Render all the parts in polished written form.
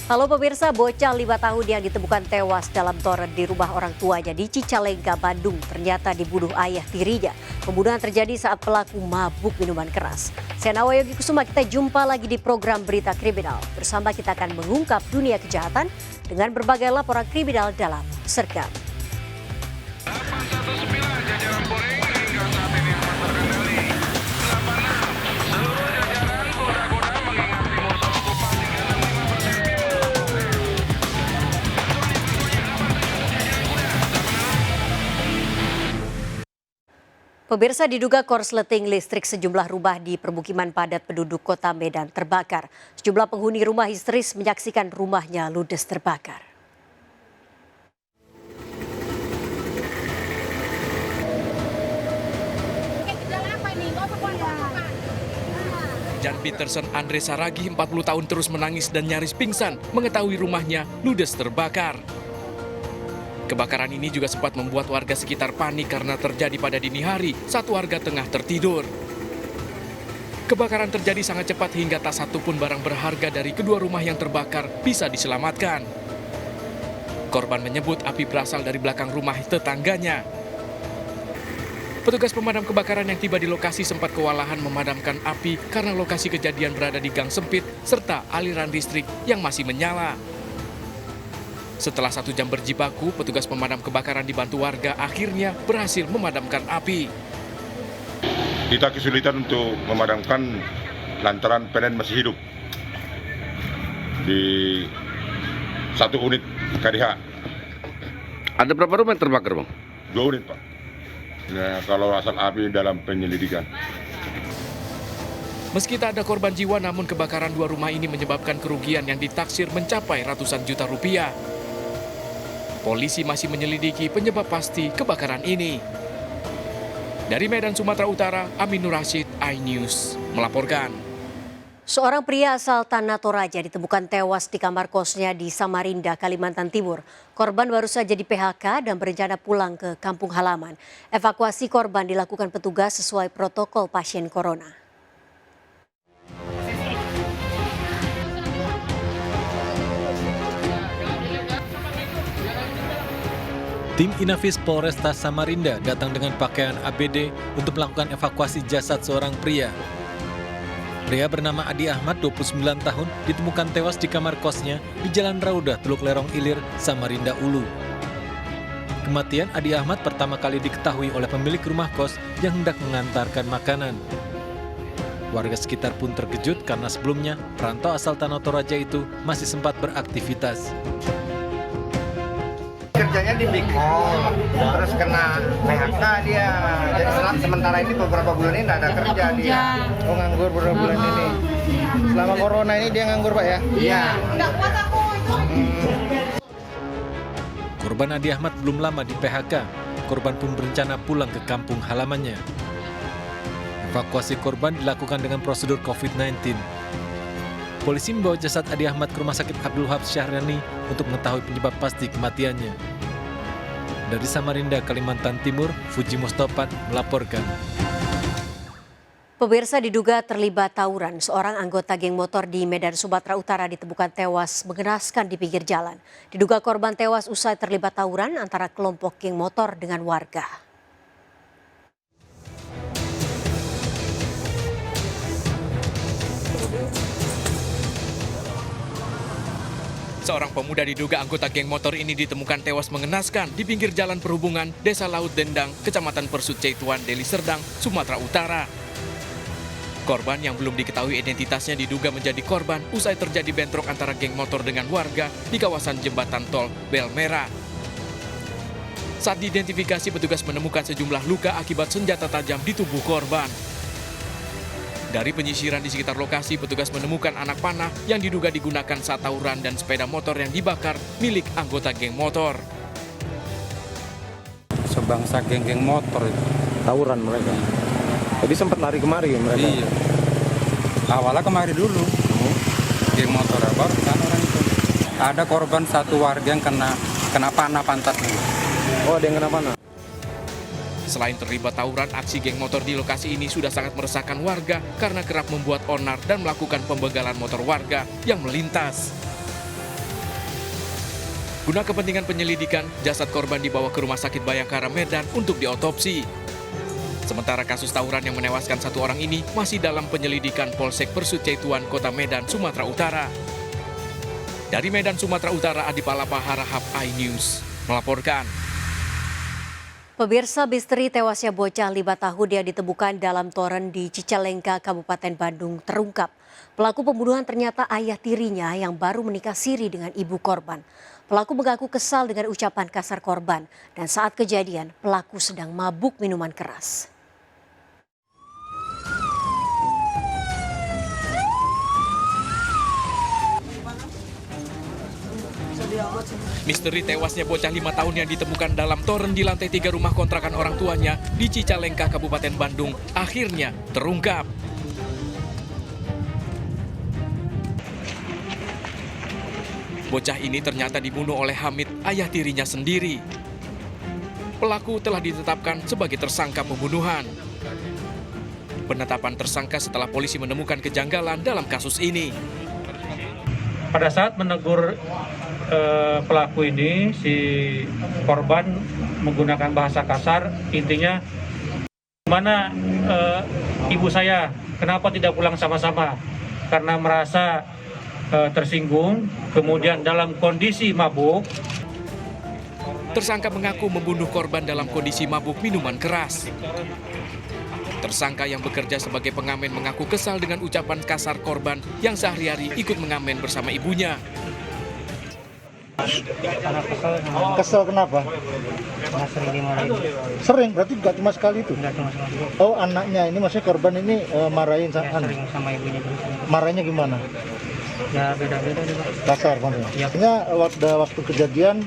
Halo pemirsa, bocah 5 tahun yang ditemukan tewas dalam toren di rumah orang tuanya di Cicalengka, Bandung ternyata dibunuh ayah tirinya. Pembunuhan terjadi saat pelaku mabuk minuman keras. Saya Nawa Yogi Kusuma, kita jumpa lagi di program Berita Kriminal. Bersama kita akan mengungkap dunia kejahatan dengan berbagai laporan kriminal dalam Sergam. 819 jajaran Polri hingga saat ini aman terkendali. 86 seluruh jajaran Polda mengingat timur Solo Kupang 365%. Pemirsa, diduga korsleting listrik sejumlah rumah di permukiman padat penduduk kota Medan terbakar. Sejumlah penghuni rumah histeris menyaksikan rumahnya ludes terbakar. Jan Peterson Andre Saragih 40 tahun terus menangis dan nyaris pingsan mengetahui rumahnya ludes terbakar. Kebakaran ini juga sempat membuat warga sekitar panik karena terjadi pada dini hari saat warga tengah tertidur. Kebakaran terjadi sangat cepat hingga tak satu pun barang berharga dari kedua rumah yang terbakar bisa diselamatkan. Korban menyebut api berasal dari belakang rumah tetangganya. Petugas pemadam kebakaran yang tiba di lokasi sempat kewalahan memadamkan api karena lokasi kejadian berada di gang sempit serta aliran listrik yang masih menyala. Setelah 1 jam berjibaku, petugas pemadam kebakaran dibantu warga akhirnya berhasil memadamkan api. Kita kesulitan untuk memadamkan lantaran PLN masih hidup di 1 unit KDH. Ada berapa rumah yang terbakar, Bang? 2 unit, Pak. Nah, kalau asal api dalam penyelidikan. Meski tak ada korban jiwa, namun kebakaran 2 rumah ini menyebabkan kerugian yang ditaksir mencapai ratusan juta rupiah. Polisi masih menyelidiki penyebab pasti kebakaran ini. Dari Medan, Sumatera Utara, Aminur Rashid, iNews melaporkan. Seorang pria asal Tanah Toraja ditemukan tewas di kamar kosnya di Samarinda, Kalimantan Timur. Korban baru saja di PHK dan berencana pulang ke kampung halaman. Evakuasi korban dilakukan petugas sesuai protokol pasien corona. Tim Inafis Polresta Samarinda datang dengan pakaian APD untuk melakukan evakuasi jasad seorang pria. Pria bernama Adi Ahmad, 29 tahun, ditemukan tewas di kamar kosnya di Jalan Raudah, Teluk Lerong Ilir, Samarinda Ulu. Kematian Adi Ahmad pertama kali diketahui oleh pemilik rumah kos yang hendak mengantarkan makanan. Warga sekitar pun terkejut karena sebelumnya perantau asal Tanah Toraja itu masih sempat beraktivitas. Kerjanya di Big Mall, terus kena PHK dia. Jadi sementara ini beberapa bulan ini tidak ada kerja dia. Oh, nganggur beberapa bulan ini. Selama corona ini dia nganggur, Pak, ya? Iya. Korban Adi Ahmad belum lama di PHK. Korban pun berencana pulang ke kampung halamannya. Evakuasi korban dilakukan dengan prosedur COVID-19. Polisi membawa jasad Adi Ahmad ke Rumah Sakit Abdul Wahab Syahrani untuk mengetahui penyebab pasti kematiannya. Dari Samarinda, Kalimantan Timur, Fuji Mustopat melaporkan. Pemirsa, diduga terlibat tawuran, seorang anggota geng motor di Medan, Sumatera Utara ditemukan tewas mengenaskan di pinggir jalan. Diduga korban tewas usai terlibat tawuran antara kelompok geng motor dengan warga. Seorang pemuda diduga anggota geng motor ini ditemukan tewas mengenaskan di pinggir jalan perhubungan Desa Laut Dendang, Kecamatan Persut Ceituan, Deli Serdang, Sumatera Utara. Korban yang belum diketahui identitasnya diduga menjadi korban usai terjadi bentrok antara geng motor dengan warga di kawasan jembatan tol Bel Merah. Saat diidentifikasi, petugas menemukan sejumlah luka akibat senjata tajam di tubuh korban. Dari penyisiran di sekitar lokasi, petugas menemukan anak panah yang diduga digunakan saat tawuran dan sepeda motor yang dibakar milik anggota geng motor. Sebangsa geng-geng motor itu. Tawuran mereka. Jadi sempat lari kemari mereka? Iya. Awalnya kemari dulu. Geng motor baru kan orang itu. Ada korban 1 warga yang kena panah pantat. Oh, ada yang kena panah? Selain terlibat tawuran, aksi geng motor di lokasi ini sudah sangat meresahkan warga karena kerap membuat onar dan melakukan pembegalan motor warga yang melintas. Guna kepentingan penyelidikan, jasad korban dibawa ke Rumah Sakit Bayangkara Medan untuk diotopsi. Sementara kasus tawuran yang menewaskan 1 orang ini masih dalam penyelidikan Polsek Persut Ceituan, Kota Medan, Sumatera Utara. Dari Medan, Sumatera Utara, Adi Palapa, Harahap iNews melaporkan. Pemirsa, misteri tewasnya bocah 5 tahun yang ditemukan dalam toren di Cicalengka, Kabupaten Bandung terungkap. Pelaku pembunuhan ternyata ayah tirinya yang baru menikah siri dengan ibu korban. Pelaku mengaku kesal dengan ucapan kasar korban dan saat kejadian pelaku sedang mabuk minuman keras. Misteri tewasnya bocah 5 tahun yang ditemukan dalam toren di lantai 3 rumah kontrakan orang tuanya di Cicalengka, Kabupaten Bandung akhirnya terungkap. Bocah ini ternyata dibunuh oleh Hamid, ayah tirinya sendiri. Pelaku telah ditetapkan sebagai tersangka pembunuhan. Penetapan tersangka setelah polisi menemukan kejanggalan dalam kasus ini. Pada saat menegur pelaku ini, si korban menggunakan bahasa kasar, intinya, "Mana ibu saya, kenapa tidak pulang sama-sama?" Karena merasa tersinggung, kemudian dalam kondisi mabuk. Tersangka mengaku membunuh korban dalam kondisi mabuk minuman keras. Tersangka yang bekerja sebagai pengamen mengaku kesal dengan ucapan kasar korban yang sehari-hari ikut mengamen bersama ibunya. Kesel kenapa? Sering dimarahin. Sering, berarti nggak cuma sekali itu? Enggak cuma sekali. Oh, anaknya ini maksudnya korban ini marahin Sering sama ibunya dulu. Marahnya gimana? Ya beda-beda juga. Kasar maksudnya? Iya. Artinya waktu kejadian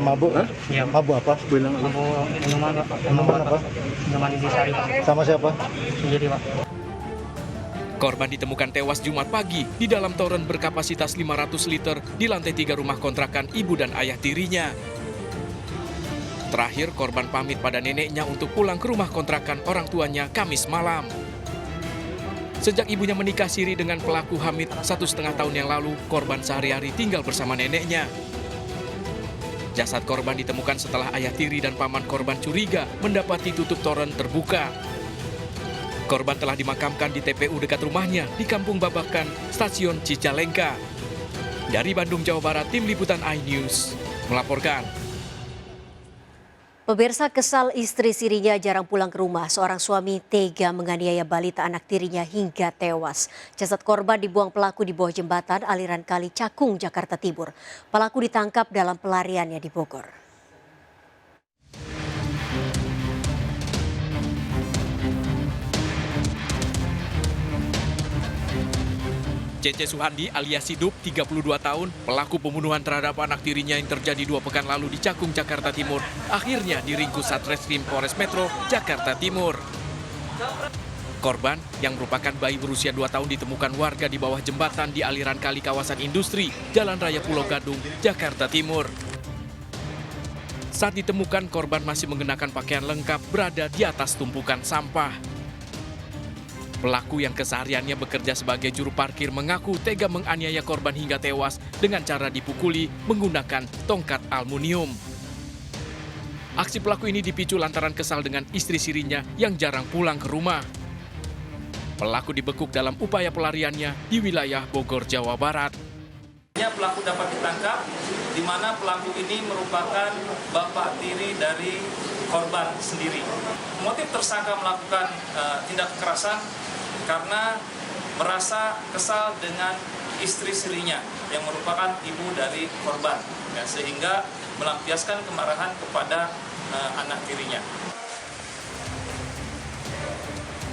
mabuk? Iya. Mabuk apa? Mabuk minuman, Pak. Minuman apa? Minuman intisari, Pak. Sama siapa? Sendiri, Pak. Korban ditemukan tewas Jumat pagi di dalam toren berkapasitas 500 liter di lantai 3 rumah kontrakan ibu dan ayah tirinya. Terakhir, korban pamit pada neneknya untuk pulang ke rumah kontrakan orang tuanya Kamis malam. Sejak ibunya menikah siri dengan pelaku Hamid 1,5 tahun yang lalu, korban sehari-hari tinggal bersama neneknya. Jasad korban ditemukan setelah ayah tiri dan paman korban curiga mendapati tutup toren terbuka. Korban telah dimakamkan di TPU dekat rumahnya di Kampung Babakan, Stasiun Cicalengka. Dari Bandung, Jawa Barat, Tim Liputan iNews melaporkan. Pemirsa, kesal istri sirinya jarang pulang ke rumah. Seorang suami tega menganiaya balita anak tirinya hingga tewas. Jasad korban dibuang pelaku di bawah jembatan aliran Kali Cakung, Jakarta Timur. Pelaku ditangkap dalam pelariannya di Bogor. Cece Suhandi alias Sidup, 32 tahun, pelaku pembunuhan terhadap anak tirinya yang terjadi 2 pekan lalu di Cakung, Jakarta Timur, akhirnya diringkus Satreskrim Polres Metro, Jakarta Timur. Korban, yang merupakan bayi berusia 2 tahun, ditemukan warga di bawah jembatan di aliran kali kawasan industri, Jalan Raya Pulau Gadung, Jakarta Timur. Saat ditemukan, korban masih mengenakan pakaian lengkap berada di atas tumpukan sampah. Pelaku yang kesehariannya bekerja sebagai juru parkir mengaku tega menganiaya korban hingga tewas dengan cara dipukuli menggunakan tongkat aluminium. Aksi pelaku ini dipicu lantaran kesal dengan istri sirinya yang jarang pulang ke rumah. Pelaku dibekuk dalam upaya pelariannya di wilayah Bogor, Jawa Barat. Pelaku dapat ditangkap, di mana pelaku ini merupakan bapak tiri dari korban sendiri. Motif tersangka melakukan tindak kekerasan karena merasa kesal dengan istri sirinya yang merupakan ibu dari korban, ya, sehingga melampiaskan kemarahan kepada anak tirinya.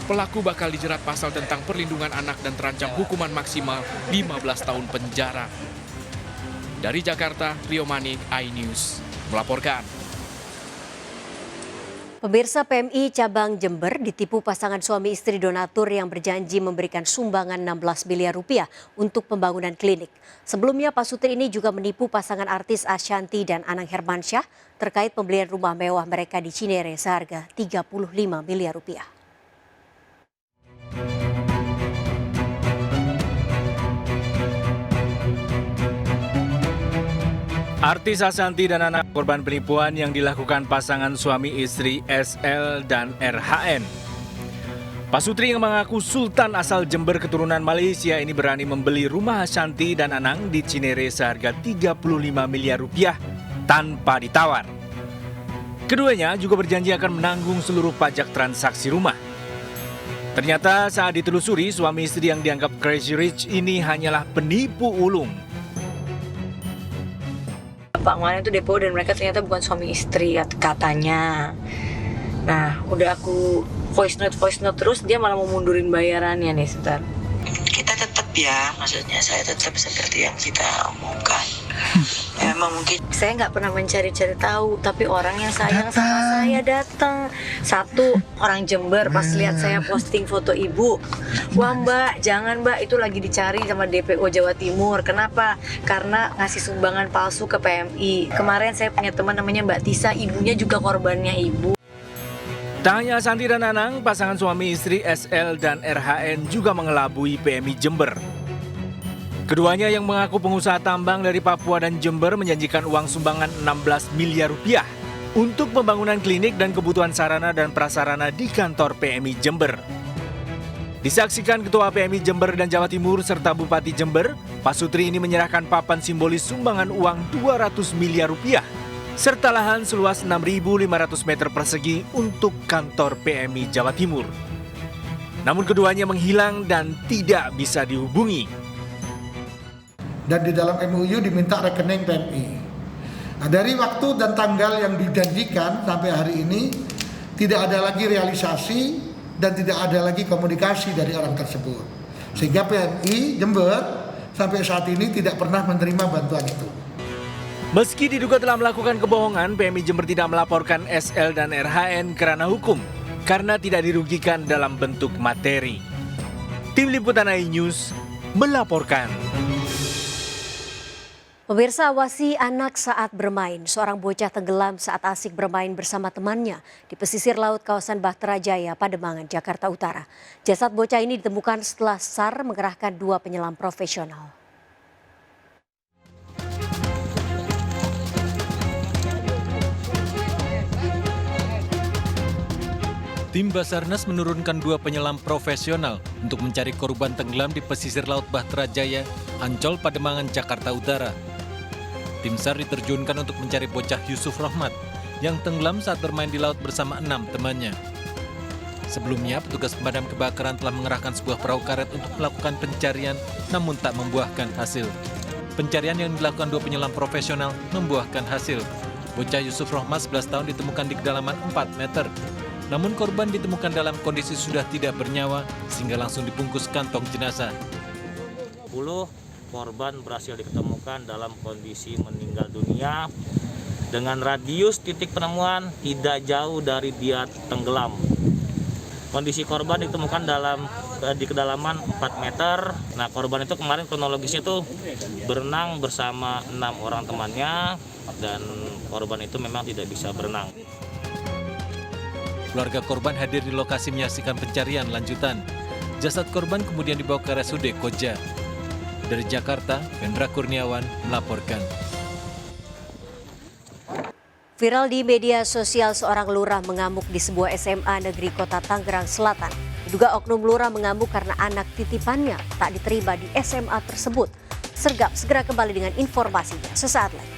Pelaku bakal dijerat pasal tentang perlindungan anak dan terancam hukuman maksimal 15 tahun penjara. Dari Jakarta, Rio Manik, iNews melaporkan. Pemirsa, PMI Cabang Jember ditipu pasangan suami istri donatur yang berjanji memberikan sumbangan 16 miliar rupiah untuk pembangunan klinik. Sebelumnya, Pak Sutri ini juga menipu pasangan artis Ashanti dan Anang Hermansyah terkait pembelian rumah mewah mereka di Cinere seharga 35 miliar rupiah. Artis Ashanty dan anak korban penipuan yang dilakukan pasangan suami istri SL dan RHN. Pasutri yang mengaku sultan asal Jember keturunan Malaysia ini berani membeli rumah Ashanty dan Anang di Cinere seharga 35 miliar rupiah tanpa ditawar. Keduanya juga berjanji akan menanggung seluruh pajak transaksi rumah. Ternyata saat ditelusuri, suami istri yang dianggap crazy rich ini hanyalah penipu ulung. Pak Mana itu depo dan mereka ternyata bukan suami istri katanya. Nah, udah aku voice note terus, dia malah mau mundurin bayarannya nih, sebentar. Kita tetap ya, maksudnya saya tetap seperti yang kita omongkan. Ya, emang mungkin saya nggak pernah mencari-cari tahu, tapi orang yang sayang sama saya datang. Satu orang Jember pas lihat saya posting foto ibu, wah Mbak, jangan Mbak, itu lagi dicari sama DPO Jawa Timur. Kenapa? Karena ngasih sumbangan palsu ke PMI. Kemarin saya punya teman namanya Mbak Tisa, ibunya juga korbannya ibu. Tak hanya Ashanty dan Anang, pasangan suami istri SL dan RHN juga mengelabui PMI Jember. Keduanya yang mengaku pengusaha tambang dari Papua dan Jember menjanjikan uang sumbangan 16 miliar rupiah untuk pembangunan klinik dan kebutuhan sarana dan prasarana di kantor PMI Jember. Disaksikan Ketua PMI Jember dan Jawa Timur serta Bupati Jember, Pasutri ini menyerahkan papan simbolis sumbangan uang 200 miliar rupiah serta lahan seluas 6.500 meter persegi untuk kantor PMI Jawa Timur. Namun keduanya menghilang dan tidak bisa dihubungi. Dan di dalam MOU diminta rekening PMI. Nah, dari waktu dan tanggal yang dijanjikan sampai hari ini tidak ada lagi realisasi dan tidak ada lagi komunikasi dari orang tersebut. Sehingga PMI Jember sampai saat ini tidak pernah menerima bantuan itu. Meski diduga telah melakukan kebohongan, PMI Jember tidak melaporkan SL dan RHN kerana hukum karena tidak dirugikan dalam bentuk materi. Tim Liputan iNews melaporkan. Pemirsa, awasi anak saat bermain. Seorang bocah tenggelam saat asik bermain bersama temannya di pesisir laut kawasan Bahtera Jaya, Pademangan, Jakarta Utara. Jasad bocah ini ditemukan setelah SAR mengerahkan 2 penyelam profesional. Tim Basarnas menurunkan 2 penyelam profesional untuk mencari korban tenggelam di pesisir laut Bahtera Jaya, Ancol, Pademangan, Jakarta Utara. Tim SAR diterjunkan untuk mencari bocah Yusuf Rahmat yang tenggelam saat bermain di laut bersama 6 temannya. Sebelumnya, petugas pemadam kebakaran telah mengerahkan sebuah perahu karet untuk melakukan pencarian, namun tak membuahkan hasil. Pencarian yang dilakukan 2 penyelam profesional membuahkan hasil. Bocah Yusuf Rahmat 11 tahun ditemukan di kedalaman 4 meter. Namun korban ditemukan dalam kondisi sudah tidak bernyawa sehingga langsung dibungkus kantong jenazah. 10 korban berhasil diketemukan dalam kondisi meninggal dunia dengan radius titik penemuan tidak jauh dari biak tenggelam. Kondisi korban ditemukan di kedalaman 4 meter. Nah, korban itu kemarin kronologisnya tuh berenang bersama 6 orang temannya dan korban itu memang tidak bisa berenang. Keluarga korban hadir di lokasi menyaksikan pencarian lanjutan. Jasad korban kemudian dibawa ke RSUD Koja. Dari Jakarta, Vendra Kurniawan melaporkan. Viral di media sosial, seorang lurah mengamuk di sebuah SMA negeri Kota Tangerang Selatan. Diduga oknum lurah mengamuk karena anak titipannya tak diterima di SMA tersebut. Sergap segera kembali dengan informasinya sesaat lagi.